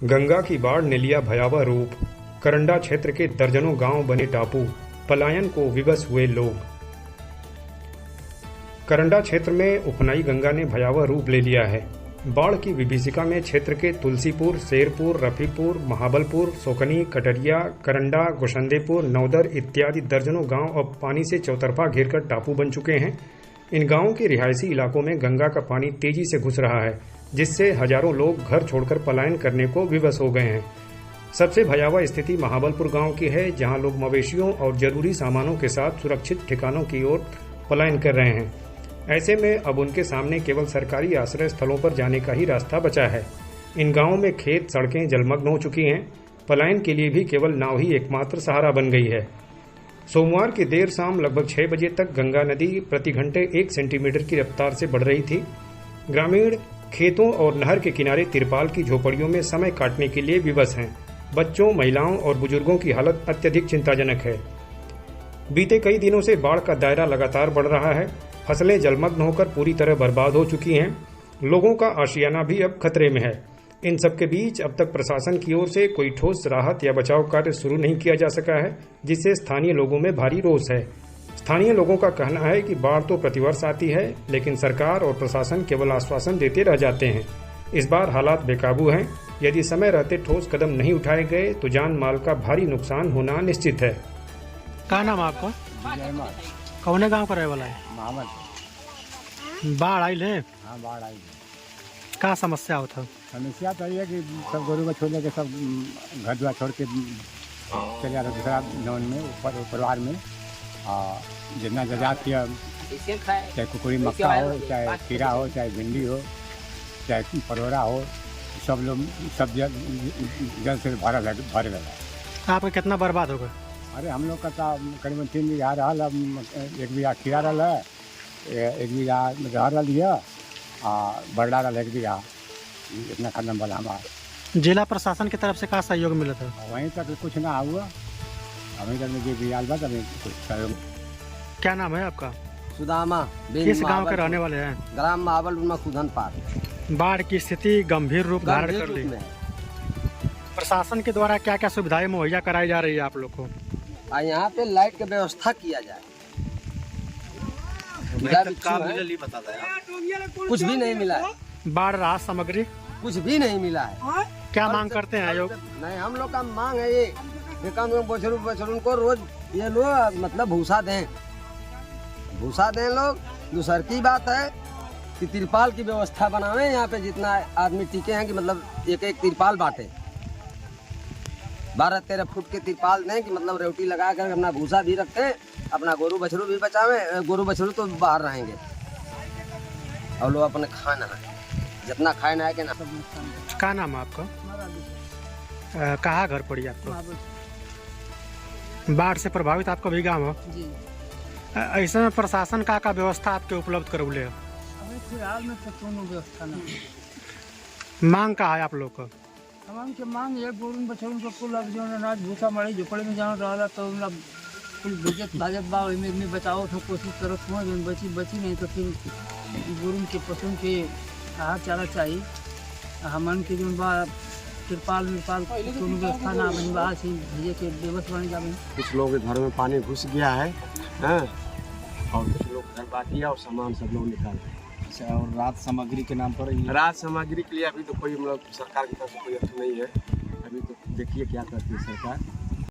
गंगा की बाढ़ ने लिया भयावह रूप। करंडा क्षेत्र के दर्जनों गांव बने टापू, पलायन को विवश हुए लोग। करंडा क्षेत्र में उफनाई गंगा ने भयावह रूप ले लिया है। बाढ़ की विभीषिका में क्षेत्र के तुलसीपुर, शेरपुर, रफीपुर, महाबलपुर, सोकनी, कटरिया, करंडा, गोशंदेपुर, नौदर इत्यादि दर्जनों गांव अब पानी से चौतरफा घिरकर टापू बन चुके हैं। इन गांवों के रिहायशी इलाकों में गंगा का पानी तेजी से घुस रहा है, जिससे हजारों लोग घर छोड़कर पलायन करने को विवश हो गए हैं। सबसे भयावह स्थिति महाबलपुर गांव की है, जहां लोग मवेशियों और जरूरी सामानों के साथ सुरक्षित ठिकानों की ओर पलायन कर रहे हैं। ऐसे में अब उनके सामने केवल सरकारी आश्रय स्थलों पर जाने का ही रास्ता बचा है। इन गांवों में खेत, सड़कें जलमग्न हो चुकी हैं। पलायन के लिए भी केवल नाव ही एकमात्र सहारा बन गई है। सोमवार की देर शाम लगभग 6 बजे तक गंगा नदी प्रति घंटे 1 सेंटीमीटर की रफ्तार से बढ़ रही थी। ग्रामीण खेतों और नहर के किनारे तिरपाल की झोपड़ियों में समय काटने के लिए विवश हैं। बच्चों, महिलाओं और बुजुर्गों की हालत अत्यधिक चिंताजनक है। बीते कई दिनों से बाढ़ का दायरा लगातार बढ़ रहा है। फसलें जलमग्न होकर पूरी तरह बर्बाद हो चुकी हैं। लोगों का आशियाना भी अब खतरे में है। इन सबके बीच अब तक प्रशासन की ओर से कोई ठोस राहत या बचाव कार्य शुरू नहीं किया जा सका है, जिससे स्थानीय लोगों में भारी रोष है। स्थानीय लोगों का कहना है कि बाढ़ तो प्रतिवर्ष आती है, लेकिन सरकार और प्रशासन केवल आश्वासन देते रह जाते हैं। इस बार हालात बेकाबू हैं। यदि समय रहते ठोस कदम नहीं उठाए गए तो जान माल का भारी नुकसान होना निश्चित है। क्या नाम है आपका? कौने गांव का रहे वाला है? मोहम्मद। बाढ़ आई है? हाँ, बाढ़ आई। क्या समस्या होता? समस्या तो ये कि सब गोरू को छोड़ के सब घर द्वार छोड़ के चले जाते दूसरा नौन में ऊपर परिवार में। जितना जजात किया, चाहे कुकुरी मक्का हो, चाहे खीरा हो, चाहे भिंडी हो, चाहे परोरा हो, सब लोग सब जल से भरे लगा। आपका कितना बर्बाद होगा? अरे हम लोग का करीबन 3 बीघा रहा, 1 बीघा खीरा रहा, 1 बीघा रहर लिया, बरड़ा रहा 1 बीघा। इतना खत्म बोला हमारा। जिला प्रशासन की तरफ से क्या सहयोग मिला था? वहीं तक कुछ ना हुआ। अभी तक मुझे भी आल बात अभी कुछ सहयोग। क्या नाम है आपका? सुदामा। किस गांव के रहने वाले हैं? ग्राम महाबलपुर मखुदन पार। बाढ़ की स्थिति गंभीर रूप धारण कर ली। प्रशासन के द्वारा क्या क्या सुविधाएं मुहैया कराई जा रही है आप लोग को? यहाँ पे लाइट की व्यवस्था किया जाए। कुछ भी नहीं मिला है। बाढ़ राहत सामग्री कुछ भी नहीं मिला है। क्या मांग करते हैं आयोग? नहीं, हम लोग का मांग है ये बछड़ों को रोज ये लोग मतलब भूसा दें लोग। दूसर की बात है कि तिरपाल की व्यवस्था बनावे। यहाँ पे जितना आदमी टिके हैं कि मतलब एक तिरपाल बांटे, 12-13 फुट के तिरपाल दें कि मतलब रोटी लगा कर अपना भूसा भी रखते हैं, अपना गोरू बछड़ू भी बचावे। गोरू बछड़ू तो बाहर रहेंगे और लोग अपने खाना जितना खाए ना है कि ना। क्या नाम है आपका? कहाँ घर पड़ी आपको? बाढ़ से प्रभावित आपका भी गाँव है? ऐसे में प्रशासन का व्यवस्था आपके उपलब्ध करौले? अभी फिलहाल में तो कोनो व्यवस्था नहीं। मांग का है आप लोग का? तमाम के मांग ये गोरू बछड़ों को कुल अब जो अनाज भूसा मड़ी झोपड़ी में जाना रहा तो मतलब कुल बचत भाजत बा में बचाओ तो कोशिश करो थोड़ा जो बची नहीं तो फिर गोरू के पशुओं के आहार चारा चाहिए। हमन के जो बा तिरपाल कोनो व्यवस्था ना बनी बा से भेजे के व्यवस्था बन जाए। कुछ लोगों के घर में पानी घुस गया है, हाँ? और कुछ लोग घर बाकी है और सामान सब लोग निकाल रहे हैं। अच्छा, और राहत सामग्री के नाम पर राहत सामग्री के लिए अभी तो कोई मतलब सरकार की तरफ से कोई अर्थ नहीं है। अभी तो देखिए क्या करती है सरकार।